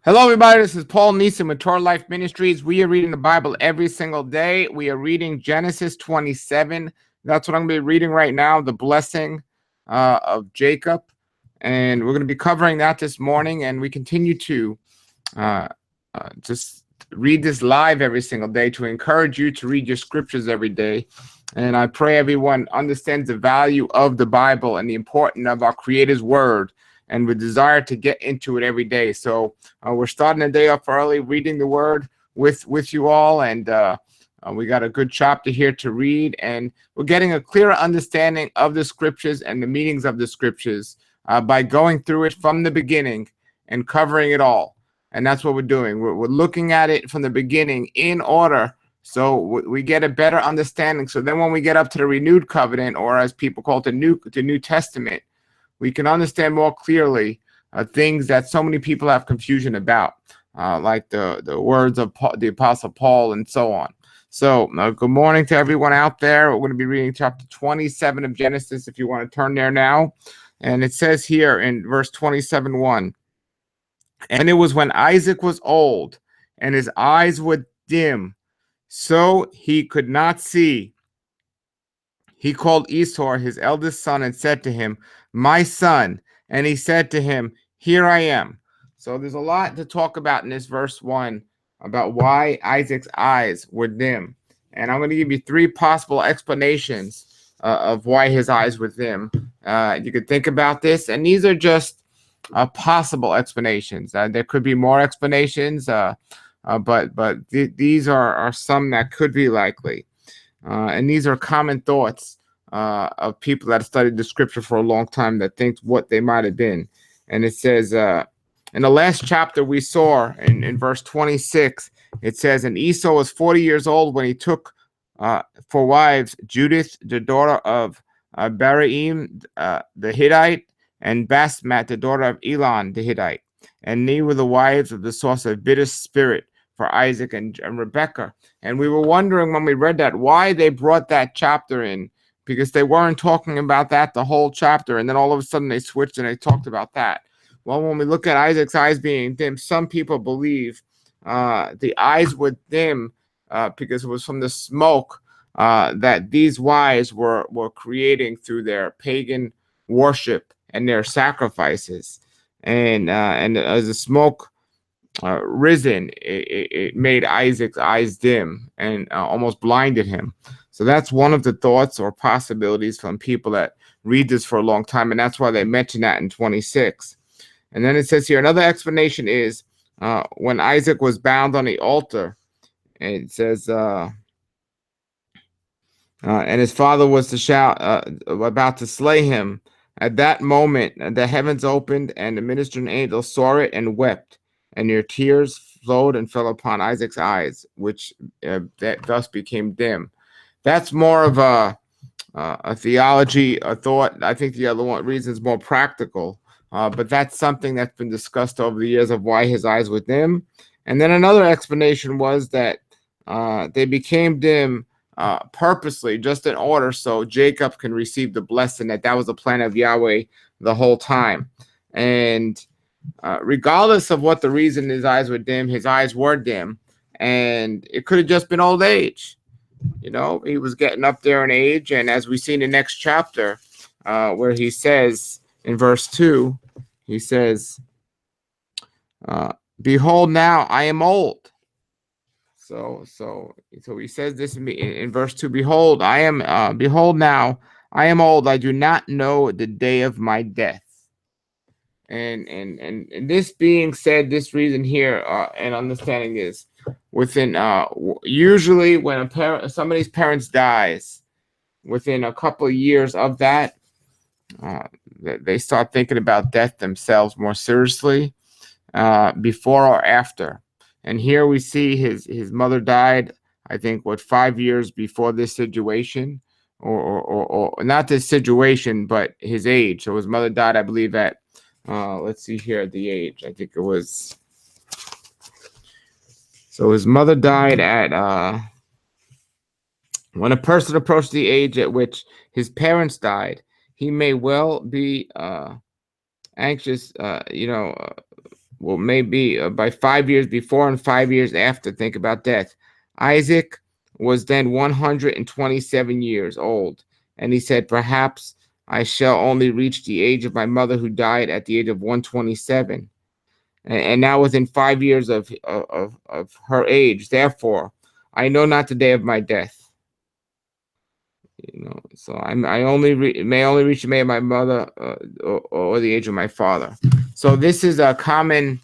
Hello, everybody. This is Paul Nison with Torah Life Ministries. We are reading the Bible every single day. We are reading Genesis 27. That's what I'm going to be reading right now, the blessing of Jacob. And we're going to be covering that this morning. And we continue to uh, just read this live every single day to encourage you to read your scriptures every day. And I pray everyone understands the value of the Bible and the importance of our Creator's Word, and we desire to get into it every day. So we're starting the day off early, reading the Word with you all, and we got a good chapter here to read, and we're getting a clearer understanding of the Scriptures and the meanings of the Scriptures by going through it from the beginning and covering it all. And that's what we're doing. We're looking at it from the beginning in order, so we get a better understanding. So then when we get up to the renewed covenant, or as people call it, the New Testament, we can understand more clearly things that so many people have confusion about, like the words of the Apostle Paul and so on. So good morning to everyone out there. We're going to be reading chapter 27 of Genesis, if you want to turn there now. And it says here in verse 27:1, "And it was when Isaac was old, and his eyes were dim, so he could not see. He called Esau, his eldest son, and said to him, 'My son.' And he said to him, 'Here I am.'" So there's a lot to talk about in this verse 1 about why Isaac's eyes were dim. And I'm going to give you three possible explanations of why his eyes were dim. You could think about this, and these are just possible explanations. There could be more explanations, but these are some that could be likely. And these are common thoughts of people that have studied the scripture for a long time that think what they might have been. And it says, in the last chapter we saw in verse 26, it says, "And Esau was 40 years old when he took for wives Judith, the daughter of Baraim the Hittite, and Basmat, the daughter of Elon the Hittite. And they were the wives of the source of bitter spirit for Isaac and Rebekah." And we were wondering when we read that why they brought that chapter in, because they weren't talking about that the whole chapter, and then all of a sudden they switched and they talked about that. Well, when we look at Isaac's eyes being dim, some people believe the eyes were dim because it was from the smoke that these wives were creating through their pagan worship and their sacrifices. And as the smoke risen, it made Isaac's eyes dim and almost blinded him. So that's one of the thoughts or possibilities from people that read this for a long time, and that's why they mention that in 26. And then it says here, another explanation is when Isaac was bound on the altar, and it says, and his father was to shout, about to slay him. At that moment, the heavens opened, and the ministering angel saw it and wept, and their tears flowed and fell upon Isaac's eyes, which that thus became dim. That's more of a theology, a thought. I think the other one reason is more practical, but that's something that's been discussed over the years of why his eyes were dim. And then another explanation was that they became dim purposely, just in order so Jacob can receive the blessing, that was the plan of Yahweh the whole time. And regardless of what the reason his eyes were dim, and it could have just been old age. You know, he was getting up there in age, and as we see in the next chapter, where he says in verse 2, he says, "Behold, now I am old." So he says this in verse 2, "Behold, behold now I am old, I do not know the day of my death." And this being said, this reason here and understanding is within usually when somebody's parents dies, within a couple of years of that, they start thinking about death themselves more seriously, before or after. And here we see his mother died, I think, 5 years before this situation, or not this situation, but his age. So his mother died, I believe, at let's see here, the age. I think it was. So his mother died at when a person approached the age at which his parents died, he may well be anxious, well, maybe by 5 years before and 5 years after. Think about death. Isaac was then 127 years old, and he said, perhaps I shall only reach the age of my mother who died at the age of 127. And now within 5 years of her age, therefore, I know not the day of my death. So I only may only reach the age of my mother or the age of my father. So this is a common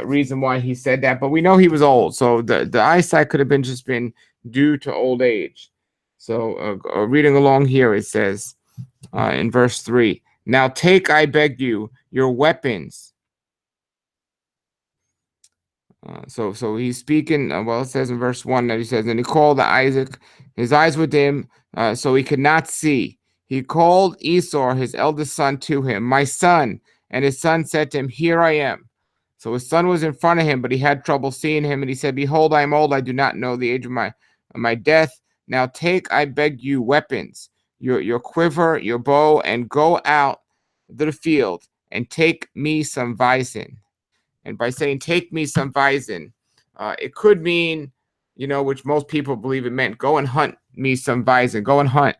reason why he said that, but we know he was old, so the eyesight could have been due to old age. So reading along here, it says in verse 3, now take, I beg you, your weapons. So he's speaking. Well, it says in verse 1 that he says, and he called Isaac, his eyes were dim, so he could not see. He called Esau, his eldest son, to him, my son. And his son said to him, here I am. So his son was in front of him, but he had trouble seeing him. And he said, behold, I am old. I do not know the age of my death. Now take, I beg you, weapons, your quiver, your bow, and go out to the field and take me some bison. And by saying take me some bison, it could mean, which most people believe it meant, go and hunt me some bison, go and hunt.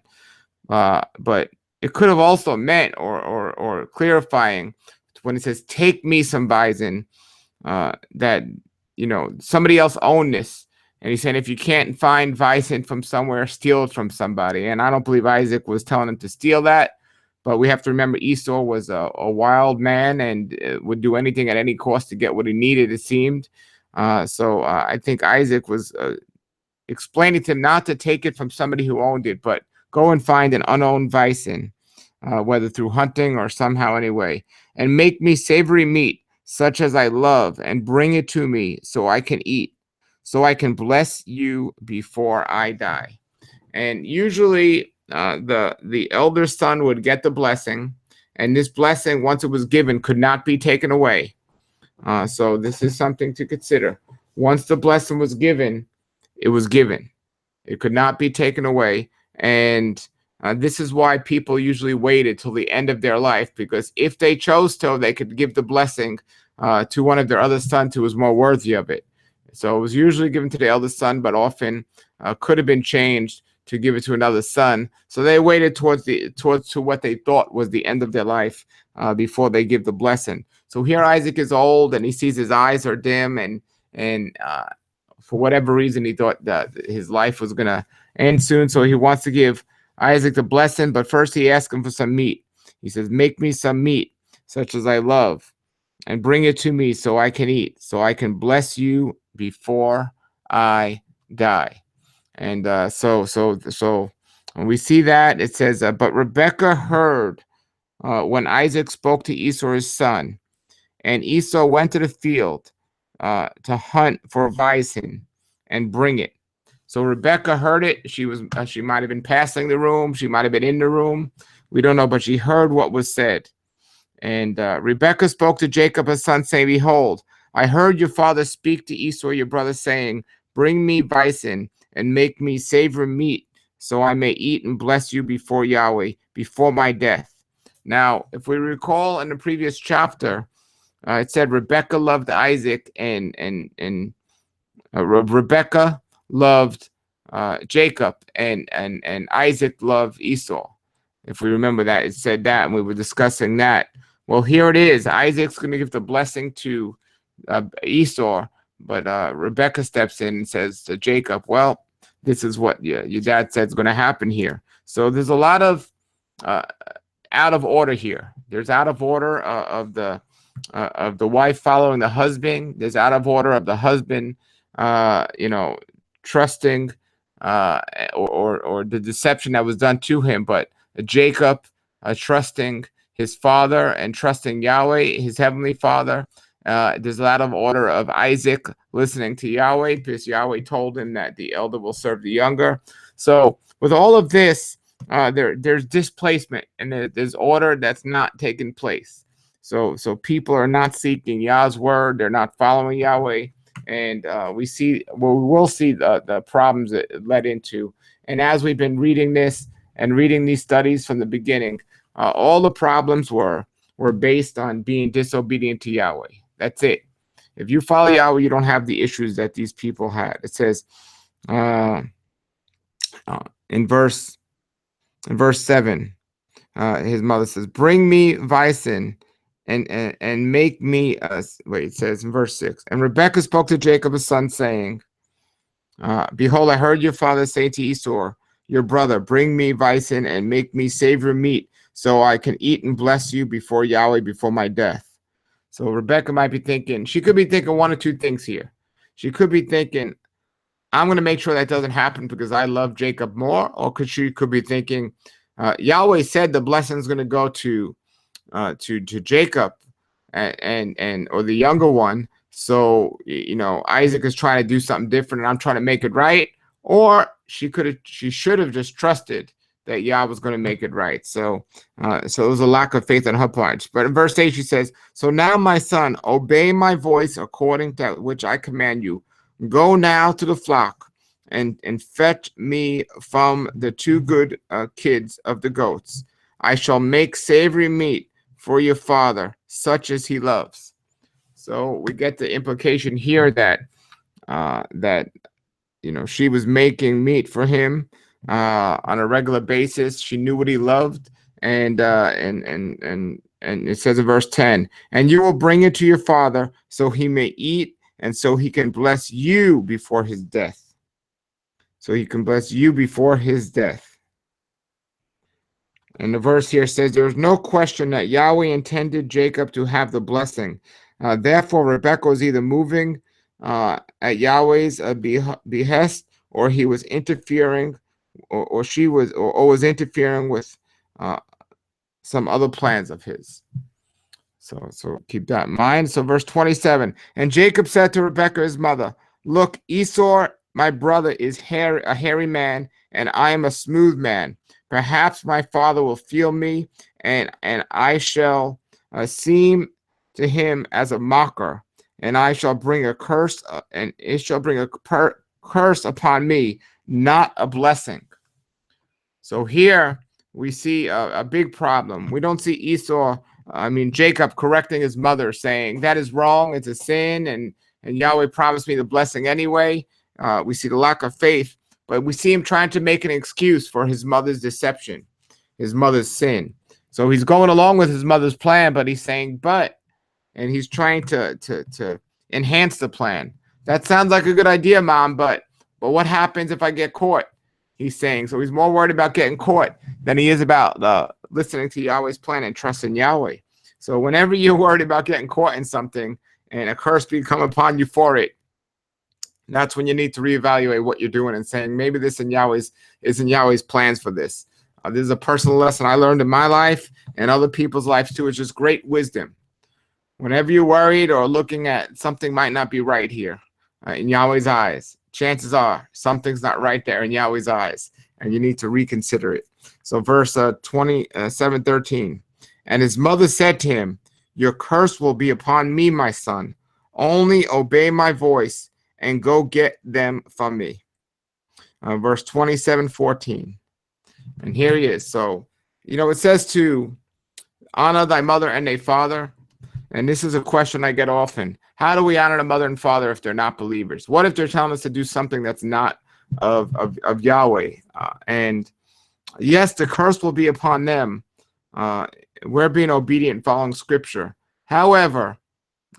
But it could have also meant, or clarifying, when it says take me some bison, that, somebody else owned this. And he's saying if you can't find bison from somewhere, steal it from somebody. And I don't believe Isaac was telling him to steal that. But we have to remember Esau was a wild man and would do anything at any cost to get what he needed, it seemed. So I think Isaac was explaining to him not to take it from somebody who owned it, but go and find an unowned bison, whether through hunting or somehow anyway, and make me savory meat, such as I love, and bring it to me so I can eat, so I can bless you before I die. And usually the elder son would get the blessing, and this blessing, once it was given, could not be taken away. So this is something to consider. Once the blessing was given, it was given. It could not be taken away. And this is why people usually waited till the end of their life, because if they chose to, they could give the blessing to one of their other sons who was more worthy of it. So it was usually given to the eldest son, but often could have been changed to give it to another son. So they waited towards to what they thought was the end of their life before they give the blessing. So here Isaac is old and he sees his eyes are dim, and for whatever reason he thought that his life was going to end soon. So he wants to give Isaac the blessing, but first he asks him for some meat. He says, make me some meat, such as I love, and bring it to me so I can eat, so I can bless you before I die. And so when we see that, it says, but Rebekah heard when Isaac spoke to Esau his son, and Esau went to the field to hunt for bison and bring it. So Rebekah heard it. She might have been passing the room. She might have been in the room. We don't know, but she heard what was said. And Rebekah spoke to Jacob his son, saying, behold, I heard your father speak to Esau your brother, saying, bring me bison and make me savor meat, so I may eat and bless you before Yahweh, before my death. Now, if we recall in the previous chapter, it said Rebekah loved Isaac, and Rebekah loved Jacob, and Isaac loved Esau. If we remember that, it said that, and we were discussing that. Well, here it is. Isaac's going to give the blessing to Esau, but Rebekah steps in and says to Jacob, well, this is what your dad said is going to happen here. So there's a lot of out of order here. There's out of order of the wife following the husband. There's out of order of the husband, trusting or the deception that was done to him. But Jacob trusting his father and trusting Yahweh, his heavenly Father. There's a lot of order of Isaac listening to Yahweh, because Yahweh told him that the elder will serve the younger. So with all of this, there's displacement, and there's order that's not taking place. So people are not seeking Yah's word. They're not following Yahweh. And we will see the problems that it led into. And as we've been reading this and reading these studies from the beginning, all the problems were based on being disobedient to Yahweh. That's it. If you follow Yahweh, you don't have the issues that these people had. It says uh, in verse 7, his mother says, "Bring me Vison and make me us." Wait, it says in verse 6, and Rebekah spoke to Jacob his son, saying, "Behold, I heard your father say to Esau, your brother, bring me Vison and make me savory meat, so I can eat and bless you before Yahweh before my death." So Rebekah might be thinking, she could be thinking one or two things here. She could be thinking, I'm going to make sure that doesn't happen because I love Jacob more. Or she could be thinking, Yahweh said the blessing is going to go to Jacob and or the younger one. So, Isaac is trying to do something different and I'm trying to make it right. Or she should have just trusted that Yah was going to make it right. So it was a lack of faith on her part. But in verse 8, she says, "So now, my son, obey my voice according to which I command you. Go now to the flock and fetch me from the two good kids of the goats. I shall make savory meat for your father, such as he loves." So we get the implication here that she was making meat for him on a regular basis. She knew what he loved, and it says in verse 10, "And you will bring it to your father, so he may eat, and so he can bless you before his death." So he can bless you before his death. And the verse here says, "There is no question that Yahweh intended Jacob to have the blessing. Therefore, Rebekah was either moving at Yahweh's behest, or he was interfering, or she was, or was interfering with some other plans of his." So keep that in mind. So verse 27, "And Jacob said to Rebekah his mother, Look, Esau, my brother, is a hairy man, and I am a smooth man. Perhaps my father will feel me, and I shall seem to him as a mocker, and I shall bring a curse, and it shall bring a curse upon me, not a blessing." So here we see a big problem. We don't see Jacob correcting his mother, saying that is wrong, it's a sin, and Yahweh promised me the blessing anyway. We see the lack of faith, but we see him trying to make an excuse for his mother's deception, his mother's sin. So he's going along with his mother's plan, but he's saying, and he's trying to enhance the plan. That sounds like a good idea, Mom, but what happens if I get caught? He's saying. So he's more worried about getting caught than he is about listening to Yahweh's plan and trusting Yahweh. So whenever you're worried about getting caught in something and a curse be come upon you for it, that's when you need to reevaluate what you're doing and saying, maybe this isn't Yahweh's plans for this. This is a personal lesson I learned in my life and other people's lives too. It's just great wisdom. Whenever you're worried or looking at something might not be right here in Yahweh's eyes, chances are something's not right there in Yahweh's eyes, and you need to reconsider it. So verse 7:13, "And his mother said to him, Your curse will be upon me, my son. Only obey my voice and go get them from me." Verse 27:14, and here he is. So, it says to honor thy mother and thy father. And this is a question I get often. How do we honor the mother and father if they're not believers? What if they're telling us to do something that's not of Yahweh? And yes, the curse will be upon them. We're being obedient, following scripture. However,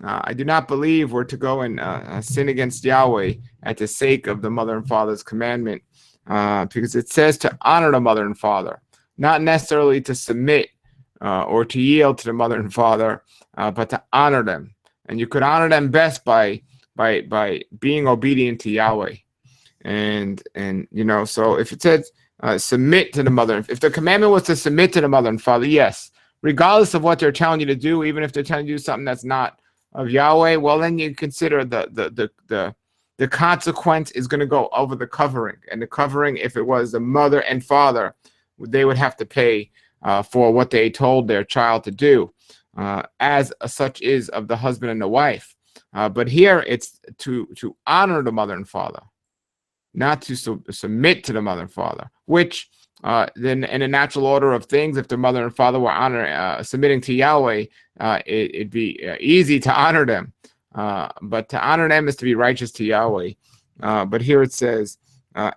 I do not believe we're to go and sin against Yahweh at the sake of the mother and father's commandment, because it says to honor the mother and father, not necessarily to submit or to yield to the mother and father, but to honor them. And you could honor them best by being obedient to Yahweh. And so if it says submit to the mother, if the commandment was to submit to the mother and father, yes, regardless of what they're telling you to do, even if they're telling you to do something that's not of Yahweh, well, then you consider the consequence is going to go over the covering. And the covering, if it was the mother and father, they would have to pay for what they told their child to do, as such is of the husband and the wife. But here it's to honor the mother and father, not to submit to the mother and father, which then in the natural order of things, if their mother and father were submitting to Yahweh, it'd be easy to honor them. But to honor them is to be righteous to Yahweh. But here it says,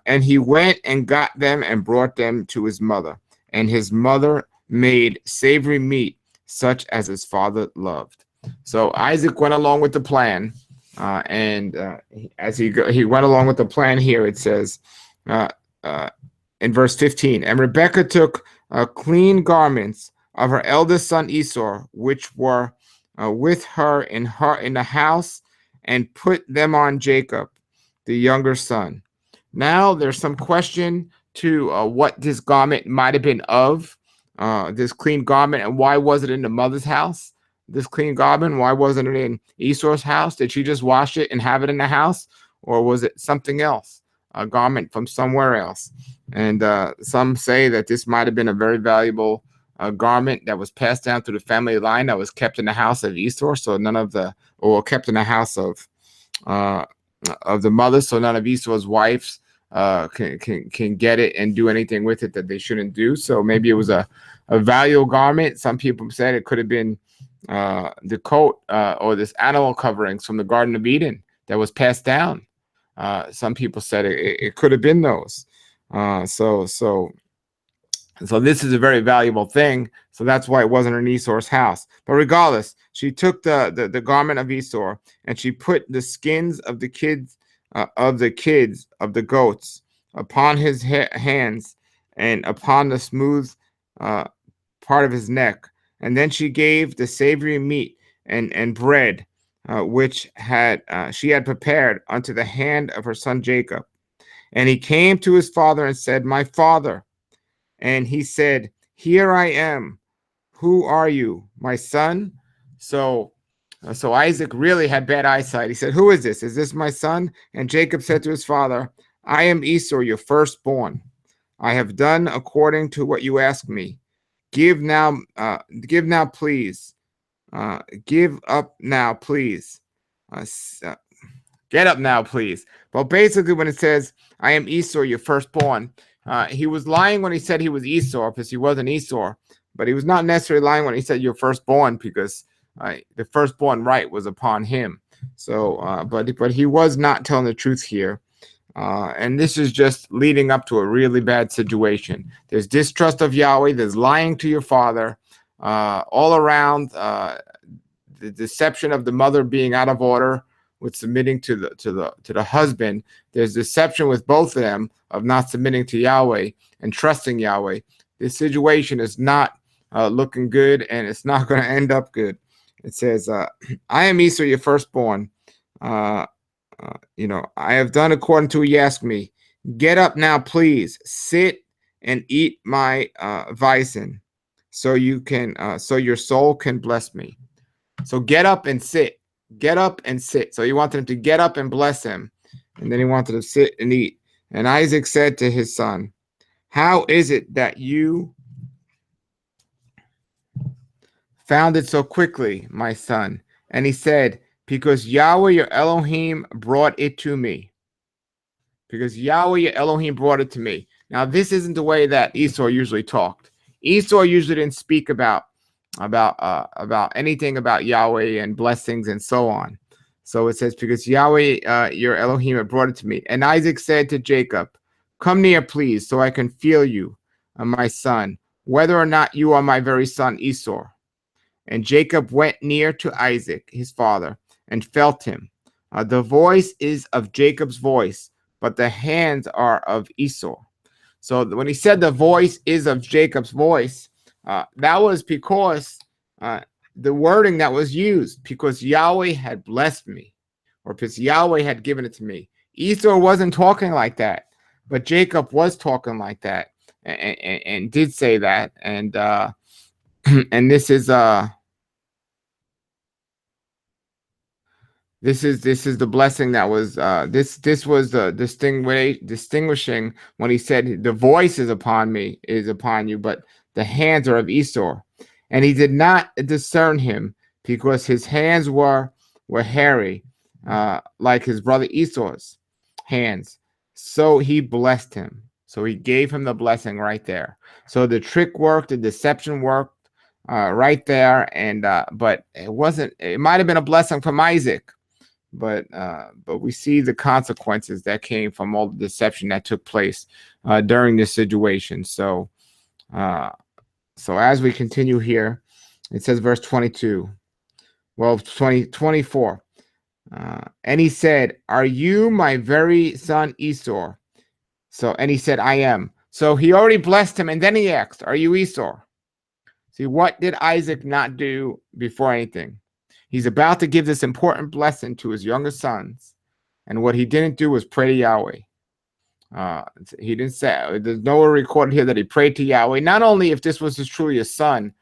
and he went and got them and brought them to his mother. And his mother made savory meat, such as his father loved. So Isaac went along with the plan. And as he went along with the plan here, it says in verse 15, and Rebekah took clean garments of her eldest son Esau, which were with her in the house, and put them on Jacob, the younger son. Now there's some question to what this garment might have been of, this clean garment, and why was it in the mother's house? This clean garment, why wasn't it in Esau's house? Did she just wash it and have it in the house, or was it something else, a garment from somewhere else? And some say that this might have been a very valuable garment that was passed down through the family line, that was kept in the house of Esau, so none of the, or kept in the house of the mother, so none of Esau's wives can get it and do anything with it that they shouldn't do. So maybe it was a valuable garment. Some people said it could have been the coat or this animal coverings from the Garden of Eden that was passed down. Some people said it could have been those. So this is a very valuable thing. So that's why it wasn't in Esau's house. But regardless, she took the garment of Esau, and she put the skins of the kids of the goats upon his hands and upon the smooth part of his neck. And then she gave the savory meat and bread, which she had prepared unto the hand of her son Jacob. And he came to his father and said, my father. And he said, here I am. Who are you, my son? So Isaac really had bad eyesight. He said, who is this? Is this my son? And Jacob said to his father, I am Esau, your firstborn. I have done according to what you asked me. Give now, please. Give up now, please. Get up now, please. Well, basically, when it says, I am Esau, your firstborn, he was lying when he said he was Esau, because he wasn't Esau. But he was not necessarily lying when he said your firstborn, because the firstborn right was upon him. So, but he was not telling the truth here. And this is just leading up to a really bad situation. There's distrust of Yahweh. There's lying to your father. All around, the deception of the mother being out of order with submitting to the husband. There's deception with both of them of not submitting to Yahweh and trusting Yahweh. This situation is not looking good, and it's not going to end up good. It says, I am Esau, your firstborn. I have done according to what you asked me. Get up now, please. Sit and eat my venison, so your soul can bless me. So get up and sit. Get up and sit. So he wanted him to get up and bless him, and then he wanted to sit and eat. And Isaac said to his son, how is it that you found it so quickly, my son? And he said, because Yahweh your Elohim brought it to me. Because Yahweh your Elohim brought it to me. Now, this isn't the way that Esau usually talked. Esau usually didn't speak about anything about Yahweh and blessings and so on. So it says, because Yahweh your Elohim had brought it to me. And Isaac said to Jacob, come near, please, so I can feel you, my son, whether or not you are my very son Esau. And Jacob went near to Isaac, his father, and felt him. The voice is of Jacob's voice, but the hands are of Esau. So when he said the voice is of Jacob's voice, that was because the wording that was used, because Yahweh had blessed me, or because Yahweh had given it to me. Esau wasn't talking like that, but Jacob was talking like that, and did say that. And and this is the blessing that was this was the distinguishing when he said the voice is upon you, but the hands are of Esau. And he did not discern him, because his hands were hairy, like his brother Esau's hands. So he blessed him. So he gave him the blessing right there. So the trick worked, the deception worked right there. And but it wasn't. It might have been a blessing from Isaac, but we see the consequences that came from all the deception that took place during this situation. So as we continue here, it says verse 22. Well, 24. And he said, "Are you my very son Esau?" And he said, "I am." So he already blessed him, and then he asked, "Are you Esau?" See, what did Isaac not do before anything? He's about to give this important blessing to his younger sons, and what he didn't do was pray to Yahweh. He didn't say, there's nowhere recorded here that he prayed to Yahweh, not only if this was truly a son,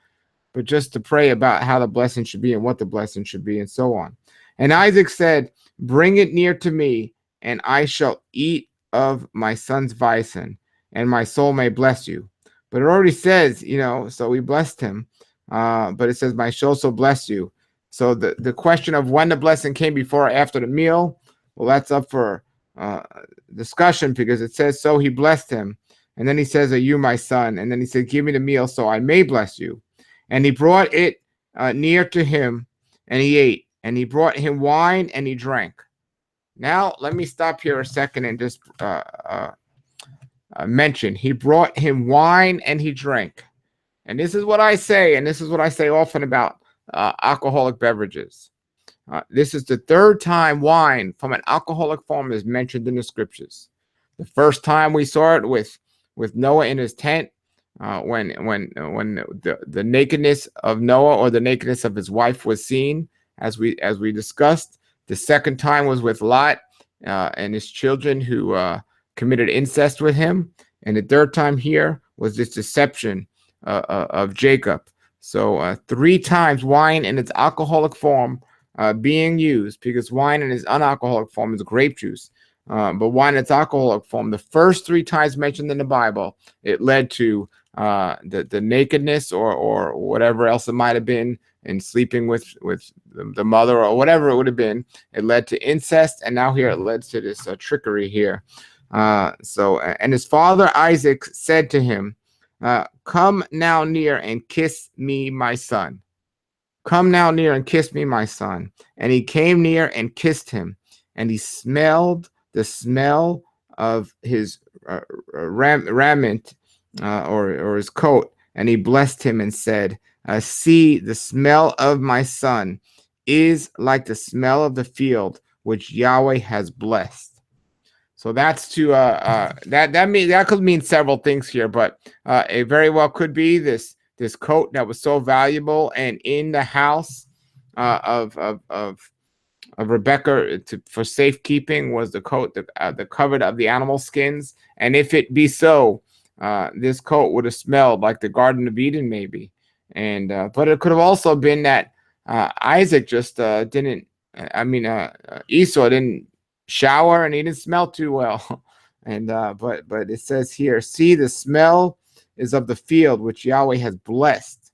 but just to pray about how the blessing should be and what the blessing should be and so on. And Isaac said, "Bring it near to me, and I shall eat of my son's bison, and my soul may bless you." But it already says, so we blessed him. But it says, "My soul shall bless you." So the question of when the blessing came, before or after the meal, well, that's up for discussion, because it says, "So he blessed him." And then he says, "Are you my son?" And then he said, "Give me the meal so I may bless you." And he brought it near to him, and he ate. And he brought him wine, and he drank. Now, let me stop here a second and just mention. He brought him wine, and he drank. And this is what I say, and this is what I say often about alcoholic beverages. This is the third time wine from an alcoholic form is mentioned in the scriptures. The first time we saw it with Noah in his tent, when the nakedness of Noah, or the nakedness of his wife, was seen, as we discussed. The second time was with Lot and his children, who committed incest with him. And the third time here was this deception of Jacob. So 3 times wine in its alcoholic form being used, because wine in its unalcoholic form is grape juice. But wine in its alcoholic form, the first 3 times mentioned in the Bible, it led to the nakedness or whatever else it might have been, and sleeping with the mother or whatever it would have been. It led to incest, and now here it led to this trickery here. And his father Isaac said to him, "Come now near and kiss me, my son. Come now near and kiss me, my son." And he came near and kissed him, and he smelled the smell of his raiment, or his coat, and he blessed him and said, "See, the smell of my son is like the smell of the field which Yahweh has blessed." So that's to that could mean several things here, but it very well could be this coat that was so valuable and in the house of Rebekah for safekeeping was the coat, the covered of the animal skins. And if it be so, this coat would have smelled like the Garden of Eden, maybe. And but it could have also been that Isaac just didn't. Esau didn't shower, and he didn't smell too well. And but it says here, "See, the smell is of the field which Yahweh has blessed,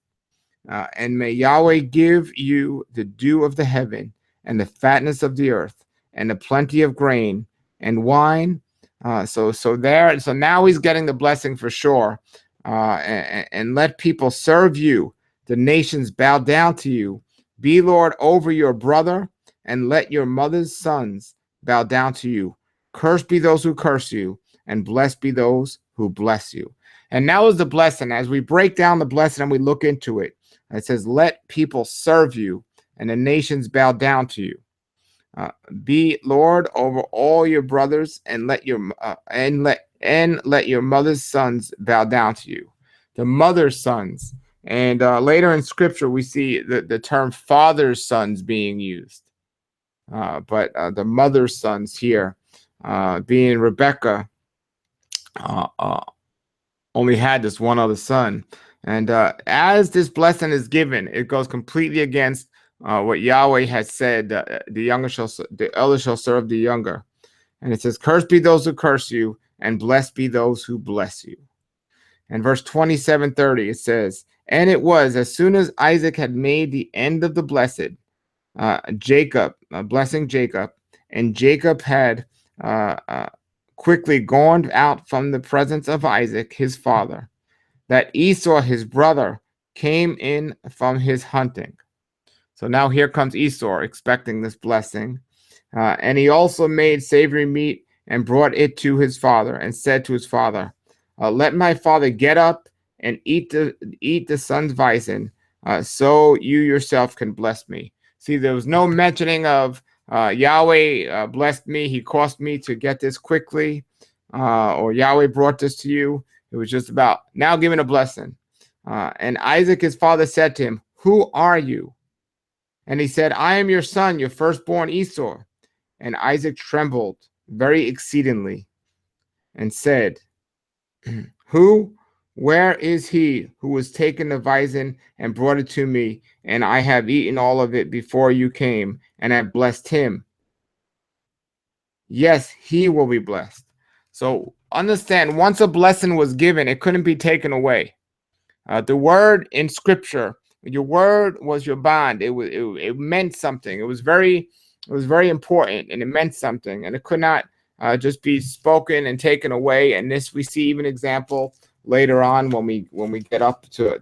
and may Yahweh give you the dew of the heaven, and the fatness of the earth, and the plenty of grain and wine." So now he's getting the blessing for sure. And let people serve you, the nations bow down to you. Be Lord over your brother, and let your mother's sons bow down to you. Cursed be those who curse you, and blessed be those who bless you. And now is the blessing. As we break down the blessing and we look into it, it says, "Let people serve you, and the nations bow down to you. Be Lord over all your brothers, and let your mother's sons bow down to you." The mother's sons. And later in scripture, we see the term father's sons being used. But the mother's sons here, being Rebekah, only had this one other son. And as this blessing is given, it goes completely against what Yahweh has said: the elder shall serve the younger. And it says, "Cursed be those who curse you, and blessed be those who bless you." And verse 27-30, it says, "And it was as soon as Isaac had made the end of the blessed, Jacob, blessing Jacob, and Jacob had quickly gone out from the presence of Isaac, his father, that Esau, his brother, came in from his hunting. So now here comes Esau, expecting this blessing. And he also made savory meat and brought it to his father and said to his father, let my father get up and eat the son's venison, so you yourself can bless me. See, there was no mentioning of Yahweh blessed me. He caused me to get this quickly, or Yahweh brought this to you. It was just about now giving a blessing. And Isaac, his father, said to him, who are you? And he said, I am your son, your firstborn Esau. And Isaac trembled very exceedingly and said, where is he who was taken the venison and brought it to me? And I have eaten all of it before you came, and have blessed him. Yes, he will be blessed. So understand, once a blessing was given, it couldn't be taken away. The word in scripture, your word was your bond. It meant something. It was very important, and it meant something, and it could not just be spoken and taken away. And this we see even example later on when we get up to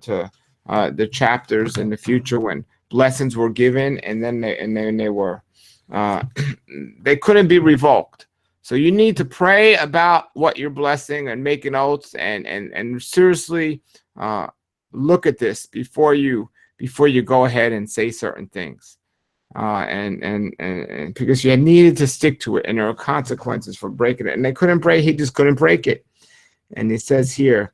the chapters in the future when blessings were given, and then they were they couldn't be revoked. So you need to pray about what you're blessing and making oaths, and seriously look at this before you go ahead and say certain things, and because you needed to stick to it, and there are consequences for breaking it, and they couldn't break. He just couldn't break it, and it says here,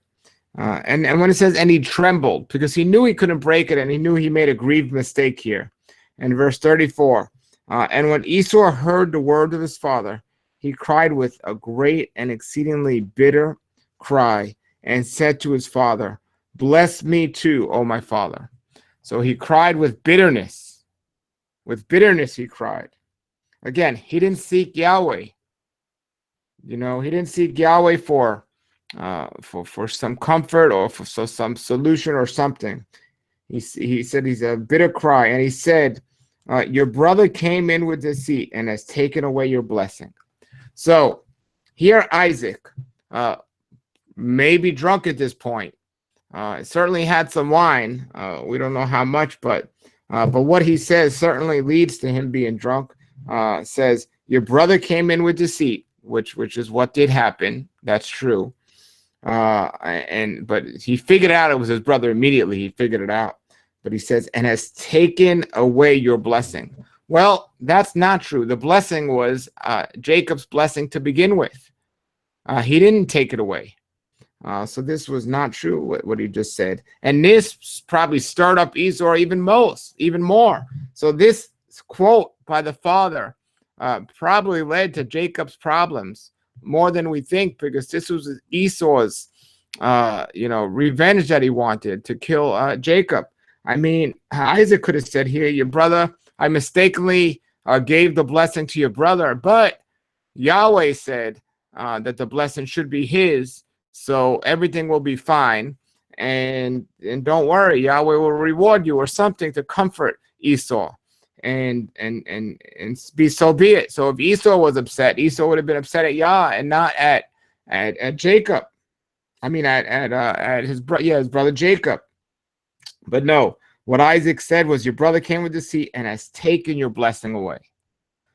and when it says and he trembled because he knew he couldn't break it, and he knew he made a grieved mistake here. And verse 34, and when Esau heard the word of his father, he cried with a great and exceedingly bitter cry, and said to his father, bless me too, O my father. So he cried with bitterness. With bitterness he cried. Again, he didn't seek Yahweh. He didn't seek Yahweh for some comfort or for some solution or something. He said he's a bitter cry, and he said, your brother came in with deceit and has taken away your blessing. So here Isaac may be drunk at this point. Certainly had some wine. We don't know how much, but what he says certainly leads to him being drunk. Says your brother came in with deceit, which is what did happen. That's true. But he figured out it was his brother immediately. He figured it out. But he says, and has taken away your blessing. Well, that's not true. The blessing was Jacob's blessing to begin with. He didn't take it away. So this was not true, what he just said. And this probably stirred up Esau even more. So this quote by the father probably led to Jacob's problems more than we think, because this was Esau's revenge that he wanted to kill Jacob. I mean, Isaac could have said here, your brother, I mistakenly gave the blessing to your brother, but Yahweh said that the blessing should be his, so everything will be fine, and don't worry, Yahweh will reward you, or something to comfort Esau, and be it. So if Esau was upset, Esau would have been upset at Yah and not at Jacob. I mean at his brother Jacob. But no, what Isaac said was, your brother came with deceit and has taken your blessing away.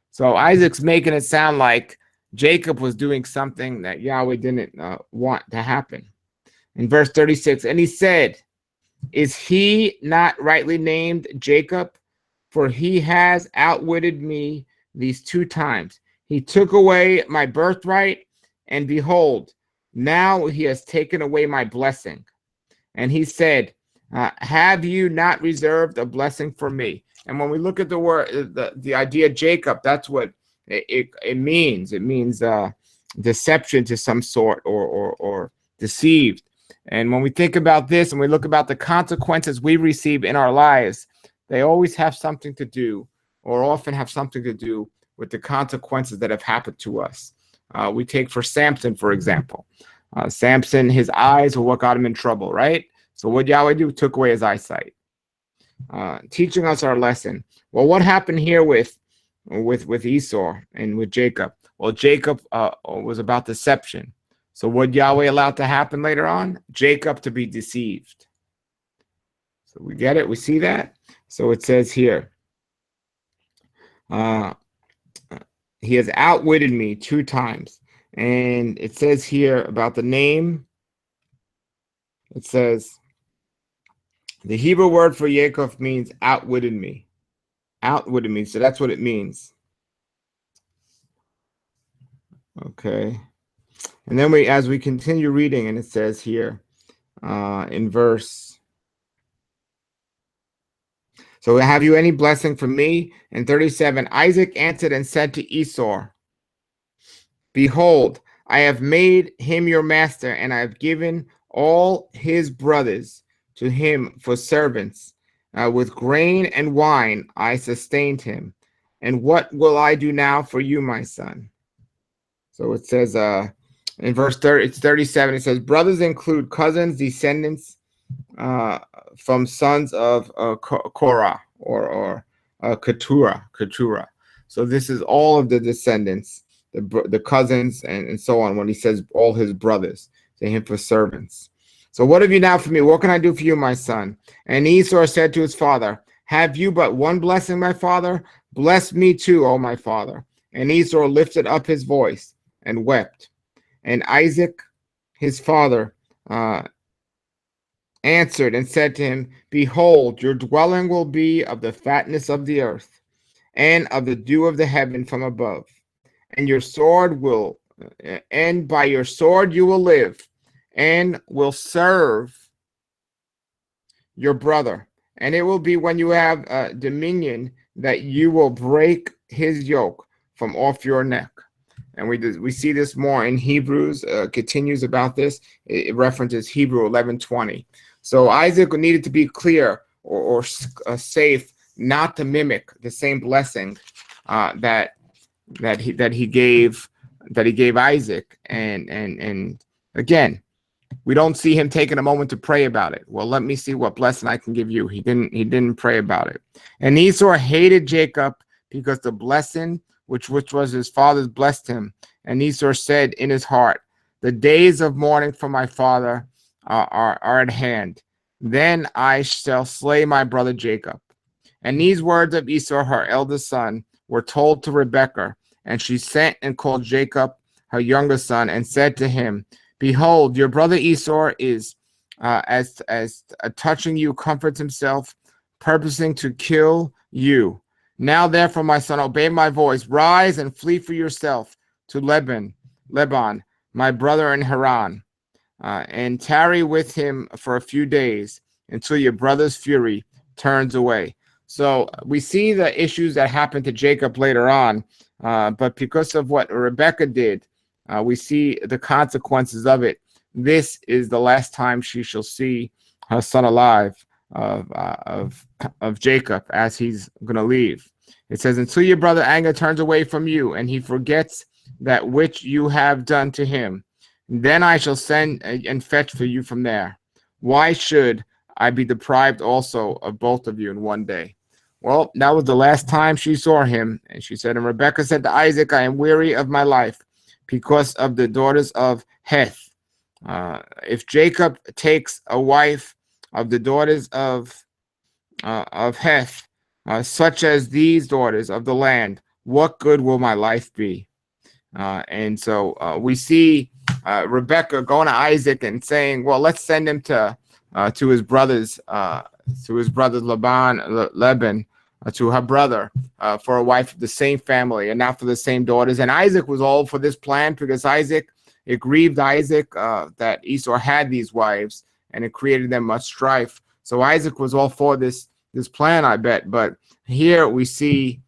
So Isaac's making it sound like Jacob was doing something that Yahweh didn't want to happen. In verse 36, and he said, is he not rightly named Jacob? For he has outwitted me these 2 times. He took away my birthright, and behold, now he has taken away my blessing. And he said, have you not reserved a blessing for me? And when we look at the word, the idea Jacob, that's what it means. It means deception to some sort, or deceived. And when we think about this and we look about the consequences we receive in our lives, they always have something to do, or often have something to do, with the consequences that have happened to us. We take for Samson, for example. Samson, his eyes were what got him in trouble, right? So what Yahweh do? Took away his eyesight, teaching us our lesson. Well, what happened here with with Esau and with Jacob. Well, Jacob was about deception. So what Yahweh allowed to happen later on? Jacob to be deceived. So we get it. We see that. So it says here, he has outwitted me 2 times. And it says here about the name. It says the Hebrew word for Yaakov means outwitted me. Outwitted me. So that's what it means. Okay. And then as we continue reading, and it says here in verse, so have you any blessing for me? In 37, Isaac answered and said to Esau, behold, I have made him your master, and I have given all his brothers to him for servants. With grain and wine I sustained him. And what will I do now for you, my son? So it says in verse 30, it's 37, it says, brothers include cousins, descendants from sons of Korah or Keturah. So this is all of the descendants, the cousins, and so on, when he says all his brothers to him for servants. So what have you now for me? What can I do for you, my son? And Esau said to his father, have you but one blessing, my father? Bless me too, O my father. And Esau lifted up his voice and wept. And Isaac, his father, answered and said to him, behold, your dwelling will be of the fatness of the earth, and of the dew of the heaven from above. And your sword will, and by your sword you will live, and will serve your brother. And it will be when you have dominion that you will break his yoke from off your neck. And we see this more in Hebrews, continues about this. It references Hebrew 11:20. So Isaac needed to be clear or safe not to mimic the same blessing that he gave Isaac. And again, we don't see him taking a moment to pray about it. Well, let me see what blessing I can give you. He didn't pray about it. And Esau hated Jacob because the blessing which was his father's blessed him. And Esau said in his heart, the days of mourning for my father are at hand. Then I shall slay my brother Jacob. And these words of Esau, her eldest son, were told to Rebekah. And she sent and called Jacob, her younger son, and said to him, behold, your brother Esau is, as touching you, comforts himself, purposing to kill you. Now, therefore, my son, obey my voice. Rise and flee for yourself to Lebanon, my brother in Haran, and tarry with him for a few days until your brother's fury turns away. So we see the issues that happened to Jacob later on, but because of what Rebekah did, we see the consequences of it. This is the last time she shall see her son alive of Jacob as he's going to leave. It says, until your brother anger turns away from you and he forgets that which you have done to him, then I shall send and fetch for you from there. Why should I be deprived also of both of you in one day? Well, that was the last time she saw him. And she said, and Rebekah said to Isaac, I am weary of my life because of the daughters of Heth. If Jacob takes a wife of the daughters of Heth, such as these daughters of the land, what good will my life be? And so we see Rebekah going to Isaac and saying, well, let's send him to his brothers, Laban, to her brother for a wife of the same family and not for the same daughters. And Isaac was all for this plan because it grieved Isaac that Esau had these wives, and it created them much strife. So Isaac was all for this plan, I bet. But here we see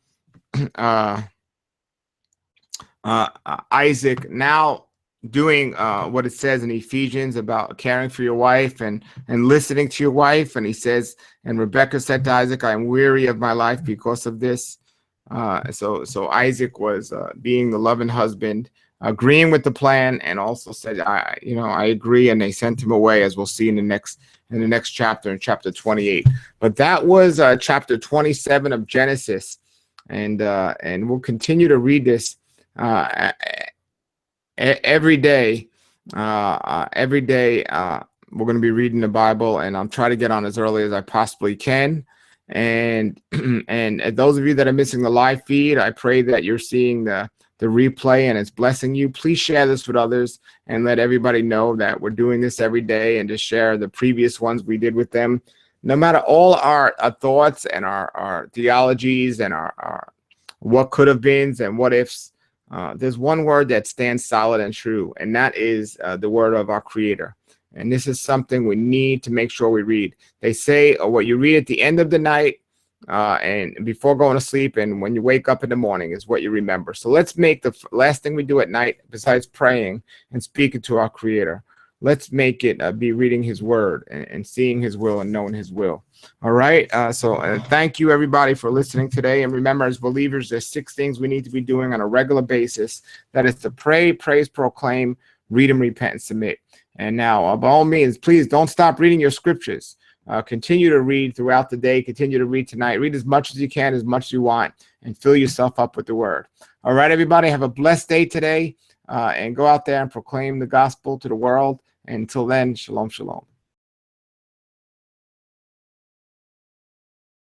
Isaac now doing what it says in Ephesians about caring for your wife and listening to your wife. And he says, and Rebekah said to Isaac, I am weary of my life because of this. So Isaac was being the loving husband, agreeing with the plan, and also said, I agree. And they sent him away, as we'll see in the next chapter, in chapter 28. But that was chapter 27 of Genesis. and we'll continue to read this every day. Every day, we're going to be reading the Bible, and I'll try to get on as early as I possibly can. And and those of you that are missing the live feed, I pray that you're seeing the replay and it's blessing you. Please share this with others and let everybody know that we're doing this every day, and just share the previous ones we did with them. No matter all our thoughts and our theologies and our what could have beens and what ifs, there's one word that stands solid and true, and that is the word of our Creator. And this is something we need to make sure we read. They say what you read at the end of the night and before going to sleep, and when you wake up in the morning, is what you remember. So let's make the last thing we do at night, besides praying and speaking to our Creator, let's make it be reading His word and seeing His will and knowing His will. All right. So thank you, everybody, for listening today. And remember, as believers, there's 6 things we need to be doing on a regular basis. That is to pray, praise, proclaim, read, and repent, and submit. And now, by all means, please don't stop reading your scriptures. Continue to read throughout the day. Continue to read tonight. Read as much as you can, as much as you want, and fill yourself up with the word. All right, everybody, have a blessed day today, and go out there and proclaim the gospel to the world. And until then, shalom, shalom.